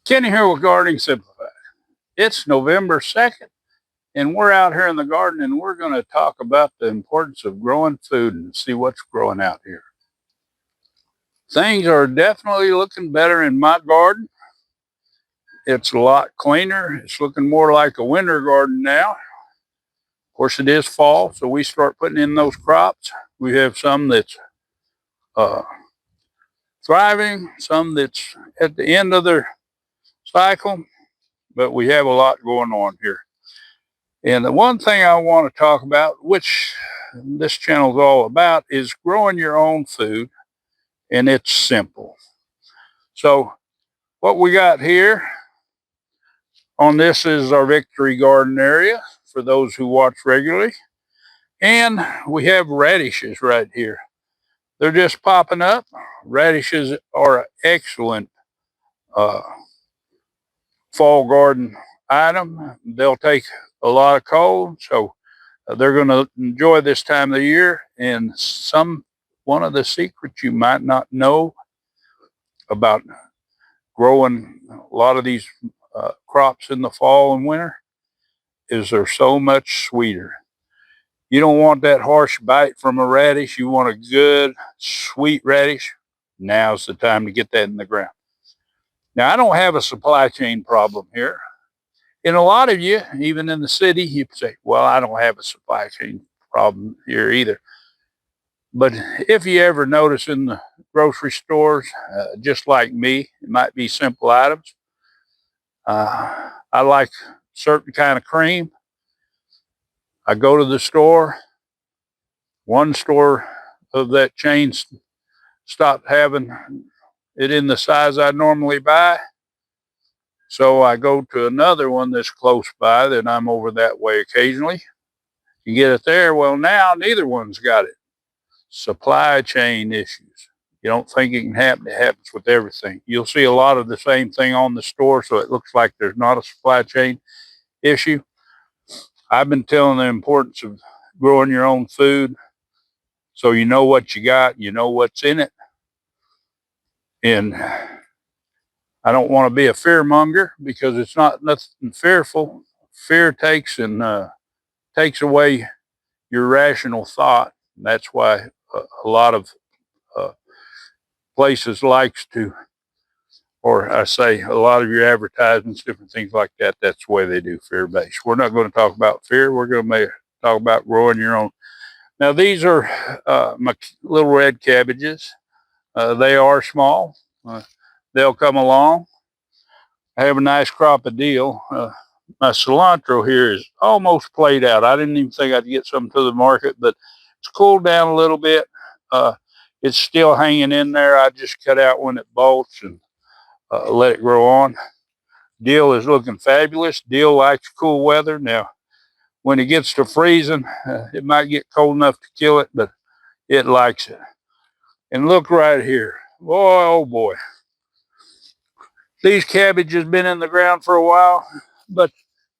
Kenny here with Gardening Simplified. It's November 2nd, and we're out here in the garden, and we're going to talk about the importance of growing food and see what's growing out here. Things are definitely looking better in my garden. It's a lot cleaner. It's looking more like a winter garden now. Of course, it is fall, so we start putting in those crops. We have some that's thriving, some that's at the end of their cycle, but we have a lot going on here. And the one thing I want to talk about, which this channel is all about, is growing your own food, and it's simple. So what we got here on this is our Victory Garden area for those who watch regularly. And we have radishes right here. They're just popping up. Radishes are an excellent fall garden item. They'll take a lot of cold, so they're going to enjoy this time of the year. And one of the secrets you might not know about growing a lot of these crops in the fall and winter is they're so much sweeter. You don't want that harsh bite from a radish. You want a good, sweet radish. Now's the time to get that in the ground. Now, I don't have a supply chain problem here. And a lot of you, even in the city, you say, well, I don't have a supply chain problem here either. But if you ever notice in the grocery stores, just like me, it might be simple items. I like certain kind of cream. I go to the store. One store of that chain stopped having it in the size I normally buy. So I go to another one that's close by that I'm over that way occasionally. You get it there. Well, now neither one's got it. Supply chain issues. You don't think it can happen. It happens with everything. You'll see a lot of the same thing on the store, so it looks like there's not a supply chain issue. I've been telling the importance of growing your own food so you know what you got, you know what's in it. And I don't want to be a fear monger because it's not nothing fearful. Fear takes away your rational thought. That's why a lot of places likes to, or I say a lot of your advertisements, different things like that, that's the way they do fear-based. We're not going to talk about fear. We're going to talk about growing your own. Now, these are my little red cabbages. They are small. They'll come along. I have a nice crop of dill. My cilantro here is almost played out. I didn't even think I'd get some to the market, but it's cooled down a little bit. It's still hanging in there. I just cut out when it bolts and let it grow on. Dill is looking fabulous. Dill likes cool weather. Now, when it gets to freezing, it might get cold enough to kill it, but it likes it. And look right here. Boy, oh boy. These cabbages have been in the ground for a while, but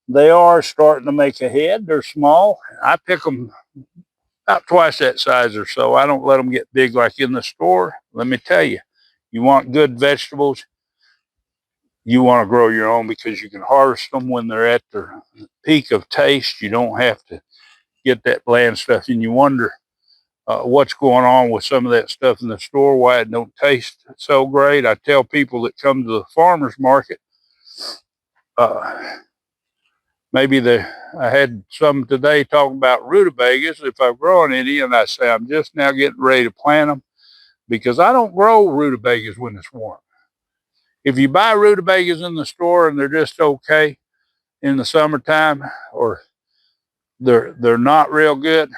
they are starting to make a head. They're small. I pick them about twice that size or so. I don't let them get big like in the store. Let me tell you, you want good vegetables, you want to grow your own because you can harvest them when they're at their peak of taste. You don't have to get that bland stuff, and you wonder what's going on with some of that stuff in the store, why it don't taste so great. I tell people that come to the farmer's market, I had some today talking about rutabagas, if I'm growing any, and I say I'm just now getting ready to plant them because I don't grow rutabagas when it's warm. If you buy rutabagas in the store and they're just okay in the summertime, or they're not real good,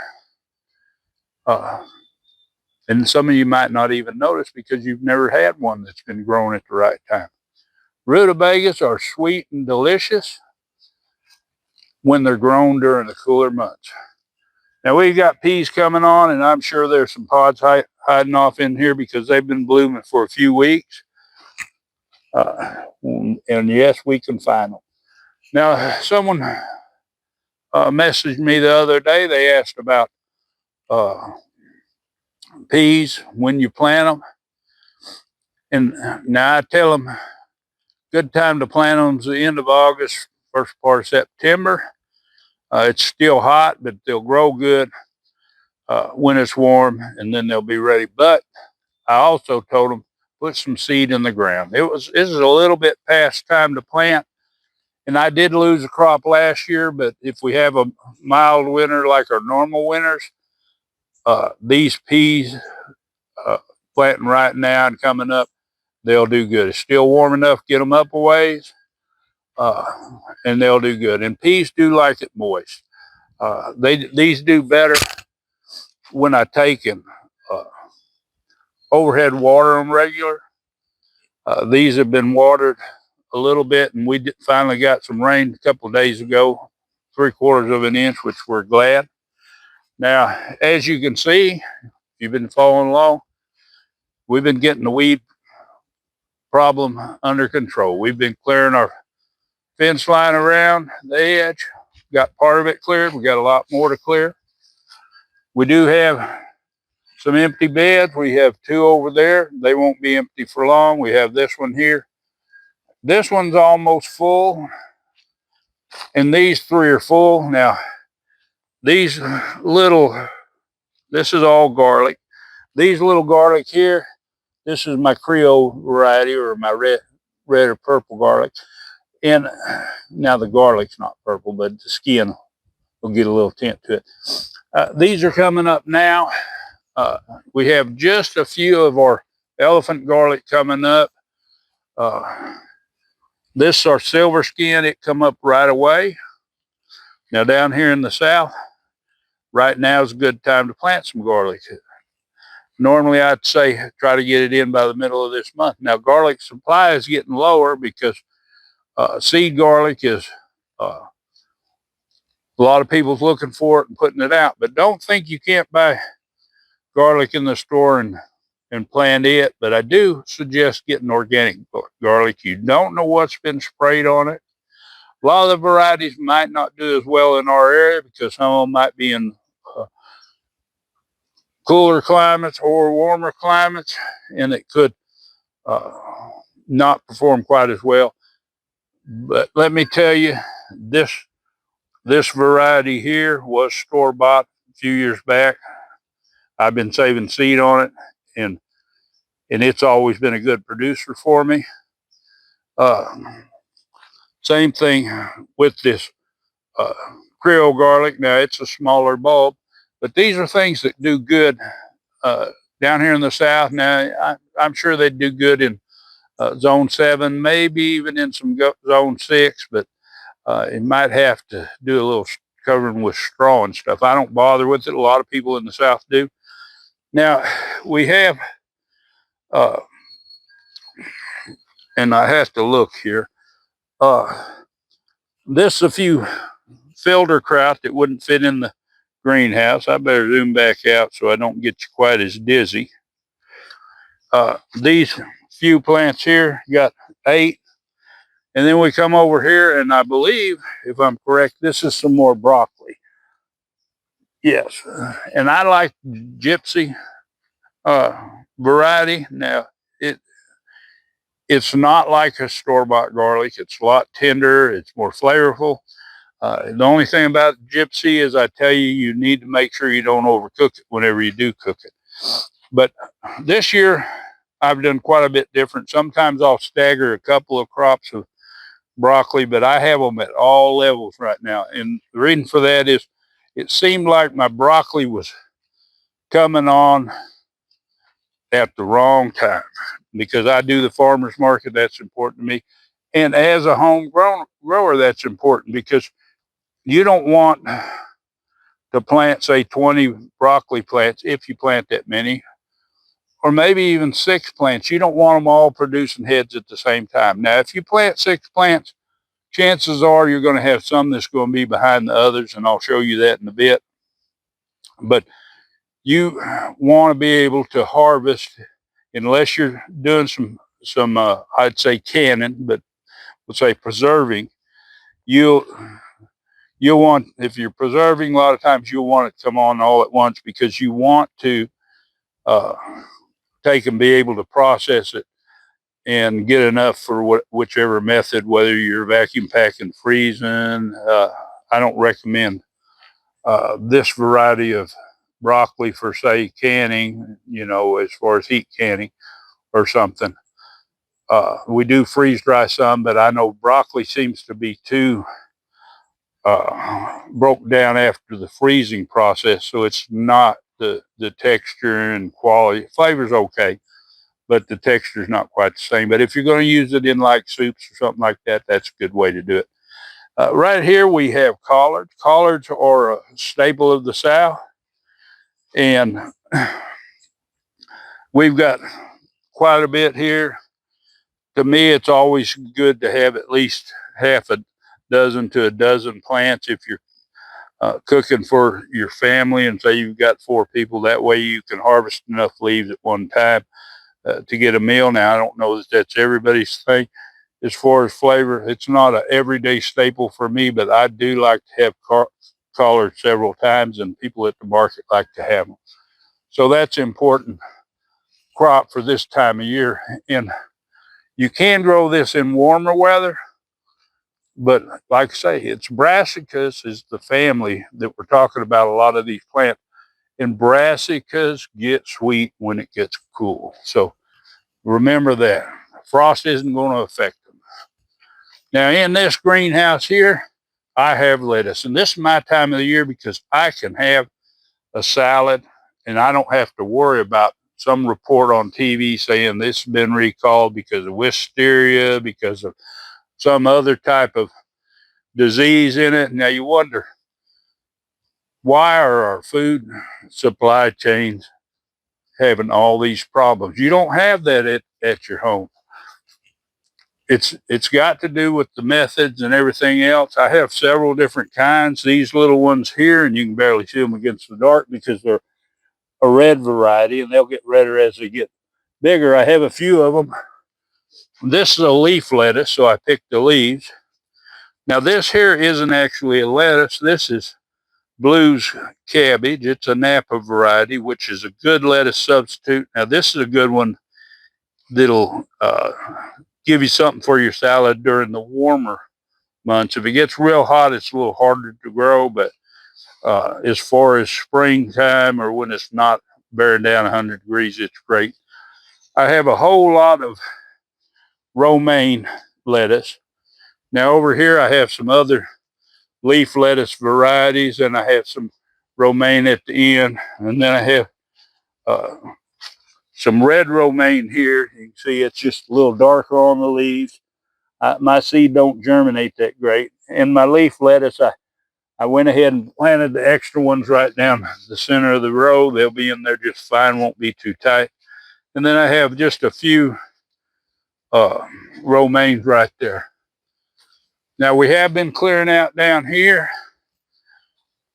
and some of you might not even notice because you've never had one that's been grown at the right time. Rutabagas are sweet and delicious when they're grown during the cooler months. Now we've got peas coming on, and I'm sure there's some pods hiding off in here because they've been blooming for a few weeks. And yes, we can find them. Now, someone messaged me the other day. They asked about peas when you plant them. And now I tell them, Good time to plant them is the end of August, first part of September. It's still hot, but they'll grow good when it's warm, and then they'll be ready. But I also told them put some seed in the ground. This is a little bit past time to plant, and I did lose a crop last year. But if we have a mild winter like our normal winters, these peas planting right now and coming up, they'll do good. It's still warm enough, get them up a ways, uh, and they'll do good. And peas do like it moist. These do better when I take and uh, overhead water them regular. These have been watered a little bit, and we finally got some rain a couple of days ago, 3/4 of an inch, which we're glad. Now, as you can see, if you've been following along, we've been getting the weed problem under control. We've been clearing our fence line around the edge, got part of it cleared. We got a lot more to clear. We do have some empty beds. We have 2 over there. They won't be empty for long. We have this one here. This one's almost full, and these 3 are full. Now, these this is all garlic. These little garlic here, this is my Creole variety, or my red or purple garlic. And now the garlic's not purple, but the skin will get a little tint to it. These are coming up now. We have just a few of our elephant garlic coming up. This is our silver skin. It come up right away. Now down here in the south, right now is a good time to plant some garlic. Normally I'd say try to get it in by the middle of this month. Now garlic supply is getting lower because seed garlic is, a lot of people's looking for it and putting it out. But don't think you can't buy garlic in the store and plant it. But I do suggest getting organic garlic. You don't know what's been sprayed on it. A lot of the varieties might not do as well in our area because some of them might be in cooler climates or warmer climates, and it could not perform quite as well. But let me tell you, this variety here was store-bought a few years back. I've been saving seed on it, and it's always been a good producer for me. Same thing with this Creole garlic. Now, it's a smaller bulb, but these are things that do good down here in the south. Now, I'm sure they do good in zone 7, maybe even in some zone 6, but it might have to do a little covering with straw and stuff. I don't bother with it. A lot of people in the south do. Now, we have, and I have to look here, this is a few filter kraut that wouldn't fit in the greenhouse. I better zoom back out so I don't get you quite as dizzy. These few plants here, got 8. And then we come over here, and I believe, if I'm correct, this is some more broccoli. Yes, and I like gypsy variety. Now, it's not like a store-bought garlic. It's a lot tender. It's more flavorful. The only thing about gypsy is I tell you, you need to make sure you don't overcook it whenever you do cook it. But this year, I've done quite a bit different. Sometimes I'll stagger a couple of crops of broccoli, but I have them at all levels right now. And the reason for that is it seemed like my broccoli was coming on at the wrong time, because I do the farmer's market. That's important to me. And as a homegrown grower, that's important because you don't want to plant, say, 20 broccoli plants, if you plant that many, or maybe even 6 plants. You don't want them all producing heads at the same time. Now, if you plant 6 plants, chances are you're going to have some that's going to be behind the others, and I'll show you that in a bit. But you want to be able to harvest, unless you're doing some I'd say canning, but we'll say preserving. You'll want, if you're preserving, a lot of times you'll want it to come on all at once, because you want to take and be able to process it and get enough for whichever method, whether you're vacuum packing, freezing. I don't recommend this variety of broccoli for, say, canning, as far as heat canning or something. We do freeze dry some, but I know broccoli seems to be too broke down after the freezing process, so it's not the texture and quality. Flavor's okay, but the texture is not quite the same. But if you're going to use it in like soups or something like that, that's a good way to do it. Right here we have collards. Collards are a staple of the South, and we've got quite a bit here. To me, it's always good to have at least half a dozen to a dozen plants if you're cooking for your family, and say you've got 4 people. That way you can harvest enough leaves at one time to get a meal. Now, I don't know that that's everybody's thing. As far as flavor, it's not an everyday staple for me, but I do like to have collards several times, and people at the market like to have them. So that's important crop for this time of year. And you can grow this in warmer weather, but like I say, it's brassicas is the family that we're talking about, a lot of these plants. And brassicas get sweet when it gets cool. So remember that. Frost isn't going to affect them. Now, in this greenhouse here, I have lettuce. And this is my time of the year because I can have a salad and I don't have to worry about some report on TV saying this has been recalled because of wisteria, because of some other type of disease in it. Now you wonder, why are our food supply chains having all these problems? You don't have that at your home. It's got to do with the methods and everything else. I have several different kinds. These little ones here, and you can barely see them against the dark because they're a red variety, and they'll get redder as they get bigger. I have a few of them. This is a leaf lettuce, so I picked the leaves. Now this here isn't actually a lettuce. This is Blues cabbage. It's a Napa variety, which is a good lettuce substitute. Now this is a good one that'll give you something for your salad during the warmer months. If it gets real hot, it's a little harder to grow, but as far as springtime or when it's not bearing down 100 degrees, it's great. I have a whole lot of romaine lettuce. Now over here I have some other leaf lettuce varieties, and I have some romaine at the end, and then I have some red romaine here. You can see it's just a little darker on the leaves. My seed don't germinate that great. And my leaf lettuce, I went ahead and planted the extra ones right down the center of the row. They'll be in there just fine, won't be too tight. And then I have just a few romaines right there. Now we have been clearing out down here.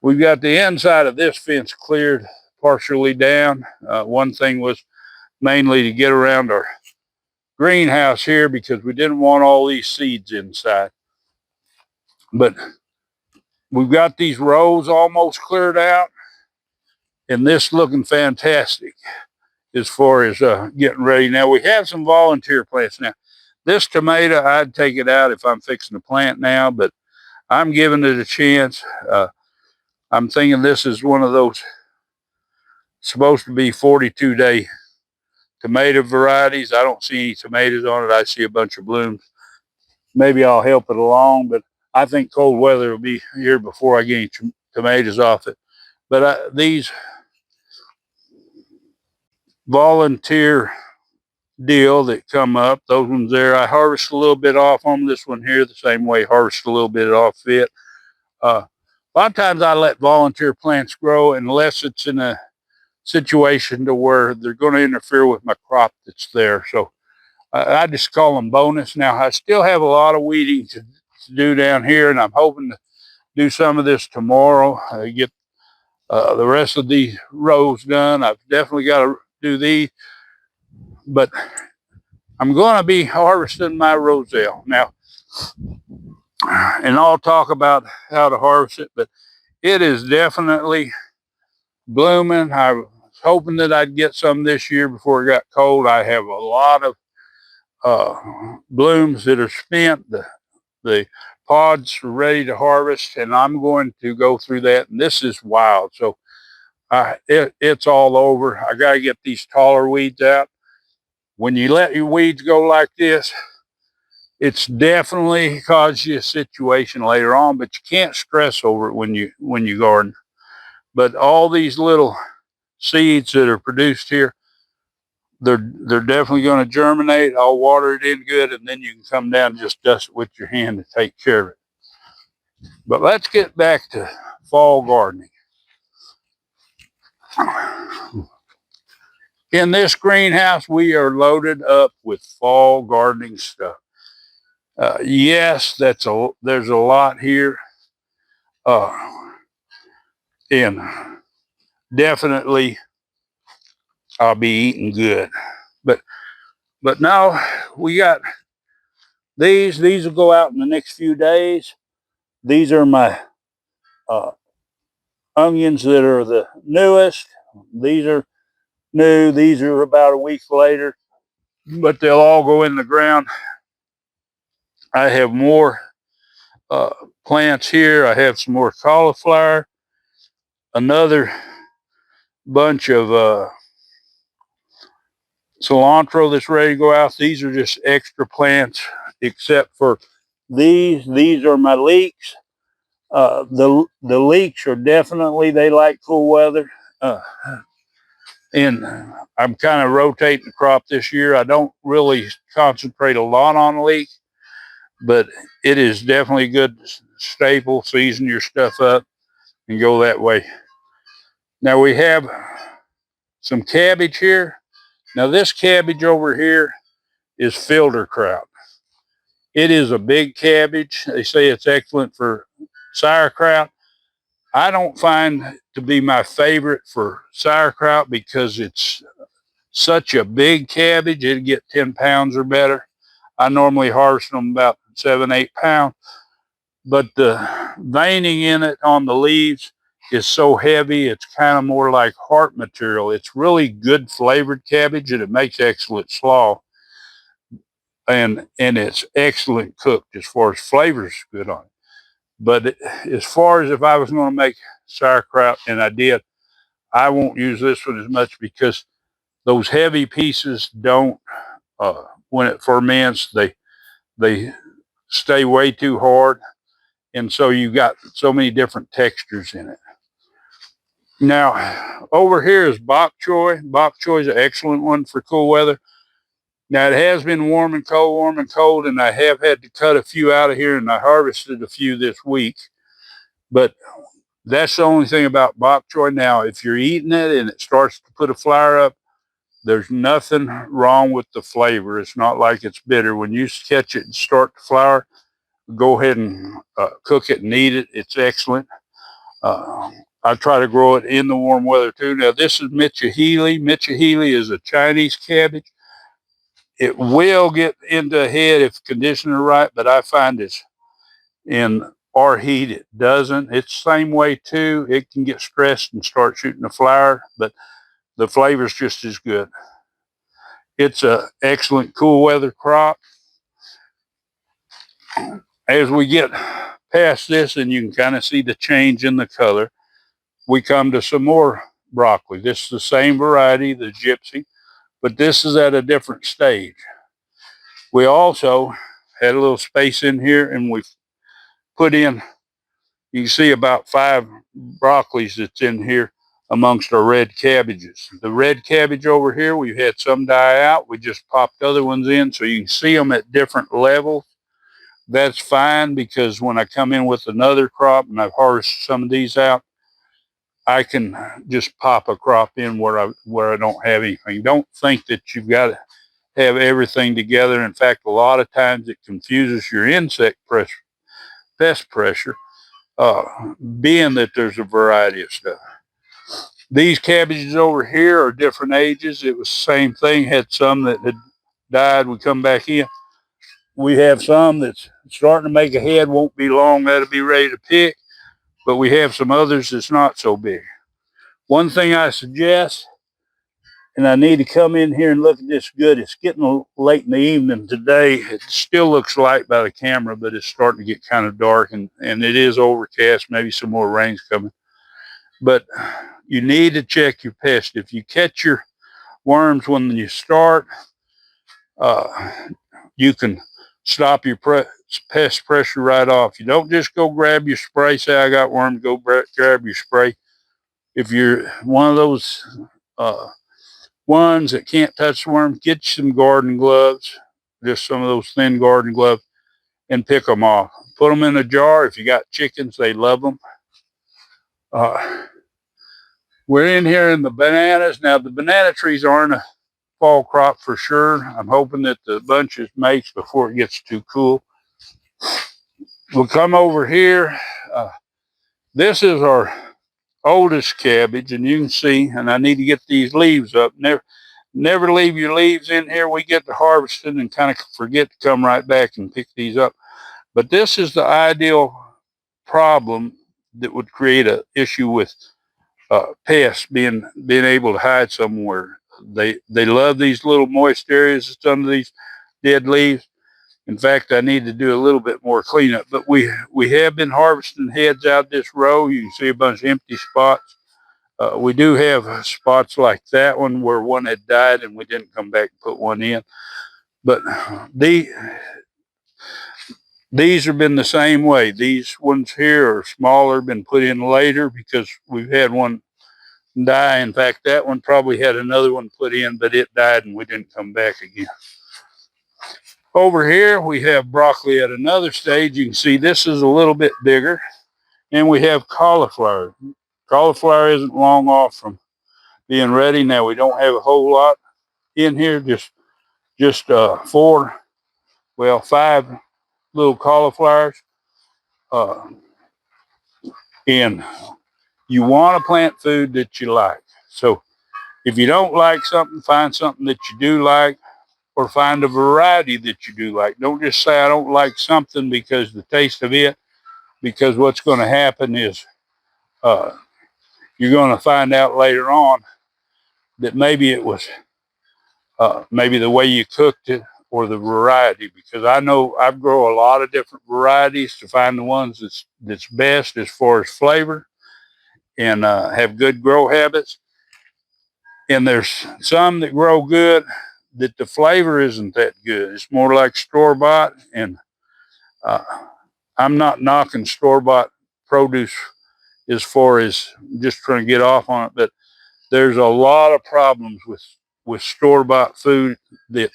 We've got the inside of this fence cleared partially down. One thing was mainly to get around our greenhouse here because we didn't want all these seeds inside. But we've got these rows almost cleared out, and this looking fantastic as far as getting ready. Now we have some volunteer plants. Now this tomato, I'd take it out if I'm fixing to plant now, but I'm giving it a chance. I'm thinking this is one of those supposed to be 42-day tomato varieties. I don't see any tomatoes on it. I see a bunch of blooms. Maybe I'll help it along, but I think cold weather will be here before I get any tomatoes off it. But these volunteer deal that come up, those ones there, I harvest a little bit off them. This one here, the same way, harvest a little bit off it. A lot of times I let volunteer plants grow unless it's in a situation to where they're going to interfere with my crop that's there. So I just call them bonus. Now I still have a lot of weeding to do down here, and I'm hoping to do some of this tomorrow. Get the rest of these rows done. I've definitely got to do these, but I'm going to be harvesting my roselle now, and I'll talk about how to harvest it, but it is definitely blooming. I was hoping that I'd get some this year before it got cold. I have a lot of blooms that are spent. The pods are ready to harvest, and I'm going to go through that. And this is wild. So it's all over. I got to get these taller weeds out. When you let your weeds go like this, it's definitely cause you a situation later on, but you can't stress over it when you garden. But all these little seeds that are produced here, they're definitely going to germinate. I'll water it in good, and then you can come down and just dust it with your hand and take care of it. But let's get back to fall gardening. In this greenhouse, we are loaded up with fall gardening stuff. Yes, there's a lot here. And definitely I'll be eating good. But now we got these. These will go out in the next few days. These are my onions that are the newest. These are new. These are about a week later, but they'll all go in the ground. I have more plants here. I have some more cauliflower, another bunch of cilantro that's ready to go out. These are just extra plants, except for these. These are my leeks. The leeks are definitely, they like cool weather. And I'm kind of rotating the crop this year. I don't really concentrate a lot on leek, but it is definitely a good staple. Season your stuff up and go that way. Now we have some cabbage here. Now this cabbage over here is filter kraut. It is a big cabbage. They say it's excellent for sauerkraut. I don't find to be my favorite for sauerkraut because it's such a big cabbage. It'd get 10 pounds or better. I normally harvest them about 7, 8 pounds. But the veining in it on the leaves is so heavy, it's kind of more like heart material. It's really good flavored cabbage, and it makes excellent slaw. And it's excellent cooked as far as flavors good on it. But as far as if I was going to make sauerkraut, and I did, I won't use this one as much because those heavy pieces don't, when it ferments, they stay way too hard. And so you got so many different textures in it. Now, over here is bok choy. Bok choy is an excellent one for cool weather. Now, it has been warm and cold, and I have had to cut a few out of here, and I harvested a few this week. But that's the only thing about bok choy. Now, if you're eating it and it starts to put a flower up, there's nothing wrong with the flavor. It's not like it's bitter. When you catch it and start to flower, go ahead and cook it and eat it. It's excellent. I try to grow it in the warm weather too. Now, this is Michihili. Michihili is a Chinese cabbage. It will get into a head if conditions are right, but I find it's in our heat, it doesn't. It's the same way too. It can get stressed and start shooting a flower, but the flavor's just as good. It's an excellent cool weather crop. As we get past this, and you can kind of see the change in the color, we come to some more broccoli. This is the same variety, the gypsy, but this is at a different stage. We also had a little space in here, and we put in, you can see about 5 broccolis that's in here amongst our red cabbages. The red cabbage over here, we've had some die out. We just popped other ones in so you can see them at different levels. That's fine, because when I come in with another crop and I've harvested some of these out, I can just pop a crop in where I don't have anything. Don't think that you've got to have everything together. In fact, a lot of times it confuses your insect pressure, pest pressure, being that there's a variety of stuff. These cabbages over here are different ages. It was the same thing. Had some that had died. We come back in. We have some that's starting to make a head. Won't be long. That'll be ready to pick. But we have some others that's not so big. One thing I suggest And I need to come in here and look at this good. It's getting late in the evening today. It still looks light by the camera, but it's starting to get kind of dark, and it is overcast. Maybe some more rain's coming. But you need to check your pest. If you catch your worms when you start, you can stop your pest pressure right off. You don't just go grab your spray, say I got worms, go grab your spray. If you're one of those ones that can't touch the worms, get you some garden gloves, just some of those thin garden gloves, and pick them off. Put them in a jar. If you got chickens, they love them. We're in here in the bananas. Now, the banana trees aren't a fall crop for sure. I'm hoping that the bunches mates before it gets too cool. We'll come over here. This is our oldest cabbage, and you can see, and I need to get these leaves up. Never leave your leaves in here. We get to harvesting and kind of forget to come right back and pick these up. But this is the ideal problem that would create an issue with pests being able to hide somewhere. They love these little moist areas that's under these dead leaves. In fact, I need to do a little bit more cleanup, but we have been harvesting heads out this row. You can see a bunch of empty spots. We do have spots like that one where one had died and we didn't come back and put one in. But these have been the same way. These ones here are smaller, been put in later because we've had one die. In fact, that one probably had another one put in, but it died and we didn't come back again. Over here, we have broccoli at another stage. You can see this is a little bit bigger. And we have cauliflower. Cauliflower isn't long off from being ready. Now, we don't have a whole lot in here, just 5 little cauliflowers. And you want to plant food that you like. So if you don't like something, find something that you do like, or find a variety that you do like. Don't just say I don't like something because the taste of it, because what's going to happen is you're going to find out later on that maybe it was maybe the way you cooked it or the variety, because I know I grow a lot of different varieties to find the ones that's best as far as flavor and have good grow habits. And there's some that grow good that the flavor isn't that good. It's more like store-bought, and I'm not knocking store-bought produce as far as just trying to get off on it, but there's a lot of problems with store-bought food that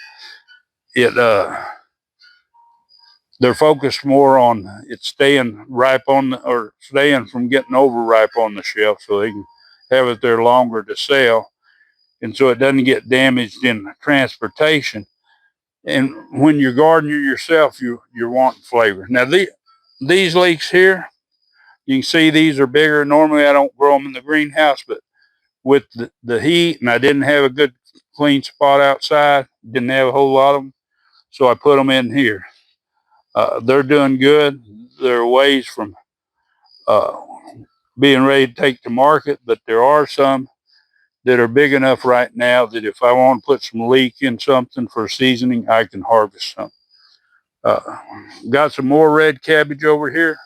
they're focused more on it staying ripe or staying from getting overripe on the shelf so they can have it there longer to sell. And so it doesn't get damaged in transportation. And when you're gardening yourself, you're wanting flavor. Now, these leeks here, you can see these are bigger. Normally, I don't grow them in the greenhouse, but with the heat, and I didn't have a good clean spot outside, didn't have a whole lot of them, so I put them in here. They're doing good. They're ways from being ready to take to market, but there are some that are big enough right now that if I want to put some leek in something for seasoning, I can harvest some. Got some more red cabbage over here.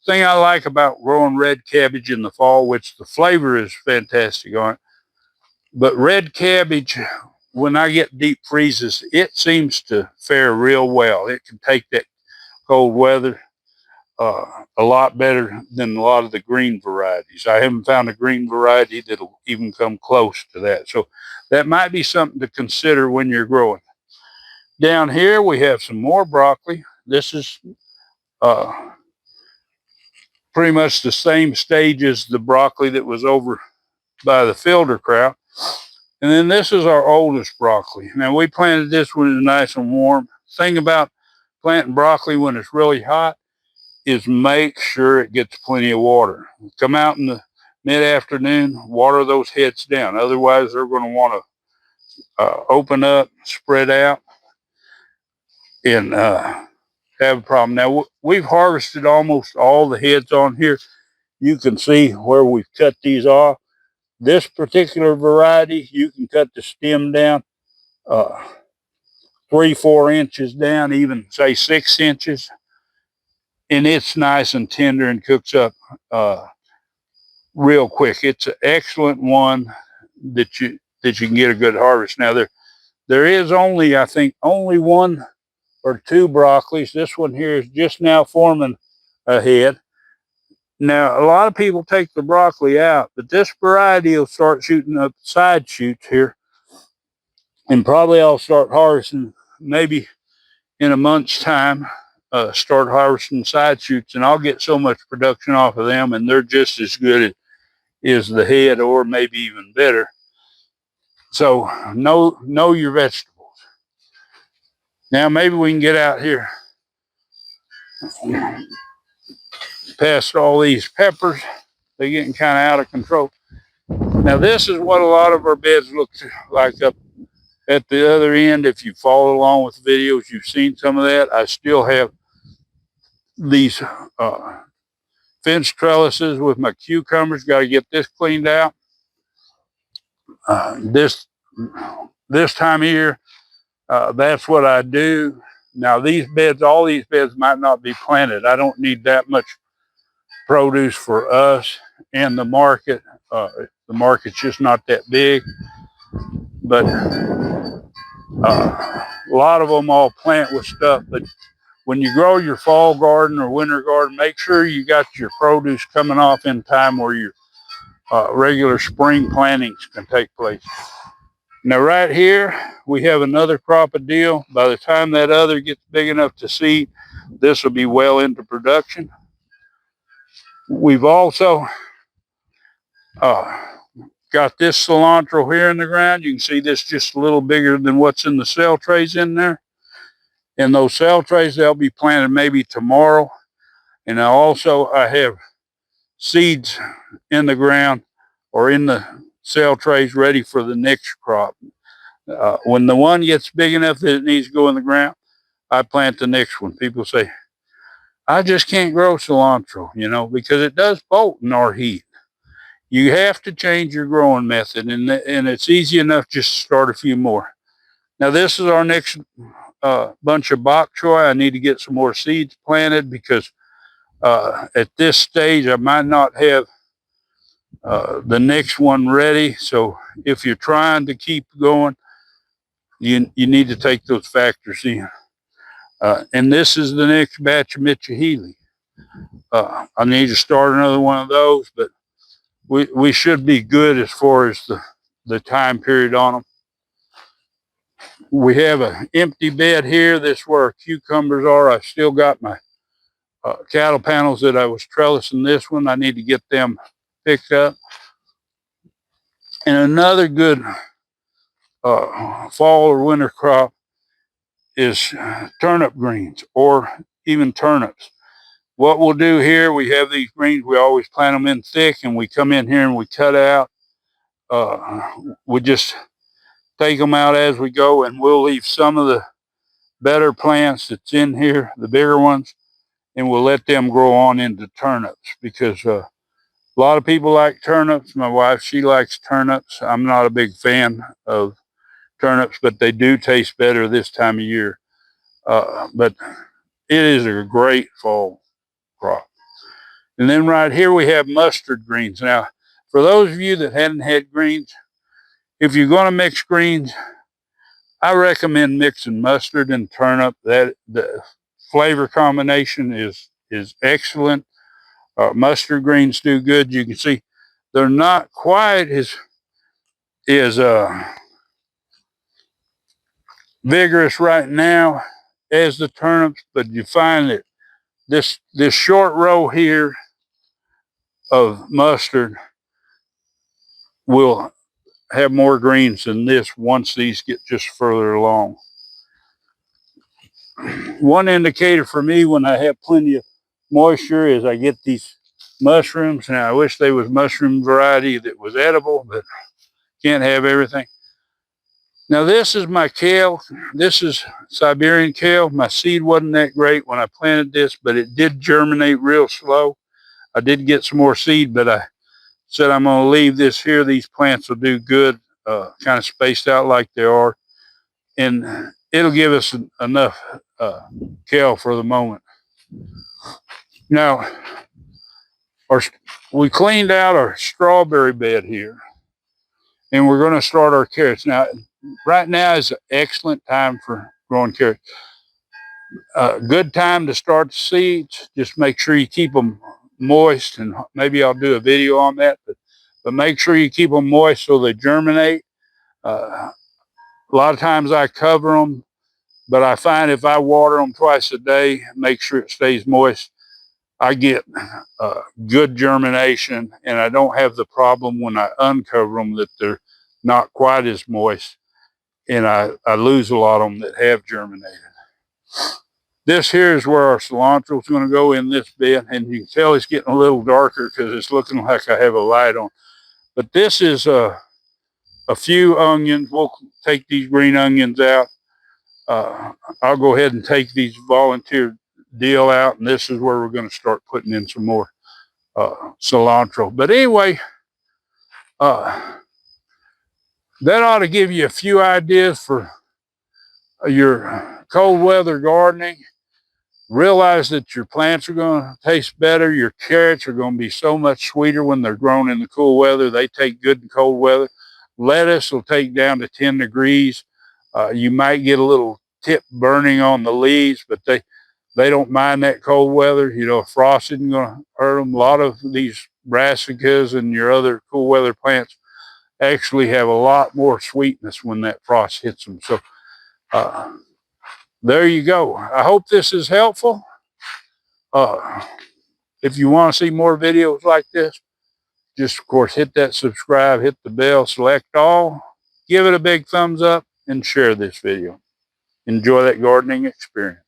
Thing I like about growing red cabbage in the fall, which the flavor is fantastic on it, but red cabbage, when I get deep freezes, it seems to fare real well. It can take that cold weather a lot better than a lot of the green varieties. I haven't found a green variety that'll even come close to that. So that might be something to consider when you're growing. Down here, we have some more broccoli. This is pretty much the same stage as the broccoli that was over by the filter crowd. And then this is our oldest broccoli. Now, we planted this when it's nice and warm. Thing about planting broccoli when it's really hot is make sure it gets plenty of water. Come out in the mid-afternoon, water those heads down. Otherwise, they're going to want to open up, spread out, and have a problem. Now, we've harvested almost all the heads on here. You can see where we've cut these off. This particular variety, you can cut the stem down 3-4 inches down, even say 6 inches, and it's nice and tender and cooks up real quick. It's an excellent one that you can get a good harvest. Now there is only, I think, only 1 or 2 broccolis. This one here is just now forming a head. Now a lot of people take the broccoli out, but this variety will start shooting up side shoots here, and probably I'll start harvesting maybe in a month's time. Start harvesting side shoots, and I'll get so much production off of them, and they're just as good as the head, or maybe even better. So know your vegetables. Now maybe we can get out here past all these peppers. They're getting kind of out of control. Now this is what a lot of our beds look like up at the other end. If you follow along with the videos, you've seen some of that. I still have these fence trellises with my cucumbers. Got to get this cleaned out. This time of year, that's what I do. Now these beds, all these beds might not be planted. I don't need that much produce for us and the market. The market's just not that big, but a lot of them all plant with stuff. But when you grow your fall garden or winter garden, make sure you got your produce coming off in time where your regular spring plantings can take place. Now right here, we have another crop of dill. By the time that other gets big enough to seed, this will be well into production. We've also got this cilantro here in the ground. You can see this just a little bigger than what's in the cell trays in there. And those cell trays, they'll be planted maybe tomorrow. And I have seeds in the ground or in the cell trays ready for the next crop. When the one gets big enough that it needs to go in the ground, I plant the next one. People say, I just can't grow cilantro, because it does bolt in our heat. You have to change your growing method, and it's easy enough just to start a few more. Now this is our next bunch of bok choy. I need to get some more seeds planted because at this stage I might not have the next one ready. So if you're trying to keep going, you need to take those factors in. And this is the next batch of Mitchahili. I need to start another one of those, but we should be good as far as the time period on them. We have an empty bed here. This is where our cucumbers are. I still got my cattle panels that I was trellising this one. I need to get them picked up. And another good fall or winter crop is turnip greens or even turnips. What we'll do here, we have these greens, we always plant them in thick, and we come in here and we cut out. We just take them out as we go, and we'll leave some of the better plants that's in here, the bigger ones, and we'll let them grow on into turnips, because a lot of people like turnips. My wife, she likes turnips. I'm not a big fan of turnips, but they do taste better this time of year. But it is a great fall crop. And then right here we have mustard greens. Now, for those of you that hadn't had greens, if you're going to mix greens, I recommend mixing mustard and turnip. That the flavor combination is excellent. Mustard greens do good. You can see they're not quite as vigorous right now as the turnips, but you find that this short row here of mustard will have more greens than this once these get just further along. One indicator for me when I have plenty of moisture is I get these mushrooms. Now I wish they was mushroom variety that was edible, but can't have everything. Now this is my kale. This is Siberian kale. My seed wasn't that great when I planted this, but it did germinate real slow. I did get some more seed, but I said I'm going to leave this here. These plants will do good, kind of spaced out like they are. And it'll give us enough kale for the moment. Now, we cleaned out our strawberry bed here, and we're going to start our carrots. Now, right now is an excellent time for growing carrots. Good time to start the seeds. Just make sure you keep them moist, and maybe I'll do a video on that. But make sure you keep them moist so they germinate. A lot of times I cover them, but I find if I water them twice a day, make sure it stays moist, I get good germination, and I don't have the problem when I uncover them that they're not quite as moist, and I lose a lot of them that have germinated. This here is where our cilantro is going to go in this bed, and you can tell it's getting a little darker because it's looking like I have a light on. But this is a few onions. We'll take these green onions out. I'll go ahead and take these volunteer deal out, and this is where we're going to start putting in some more cilantro. But anyway, that ought to give you a few ideas for your cold weather gardening. Realize that your plants are going to taste better. Your carrots are going to be so much sweeter when they're grown in the cool weather. They take good in cold weather. Lettuce will take down to 10 degrees. You might get a little tip burning on the leaves, but they don't mind that cold weather. You know, frost isn't going to hurt them. A lot of these brassicas and your other cool weather plants actually have a lot more sweetness when that frost hits them. So there you go. I hope this is helpful. If you want to see more videos like this, just of course hit that subscribe, hit the bell, select all, give it a big thumbs up, and share this video. Enjoy that gardening experience.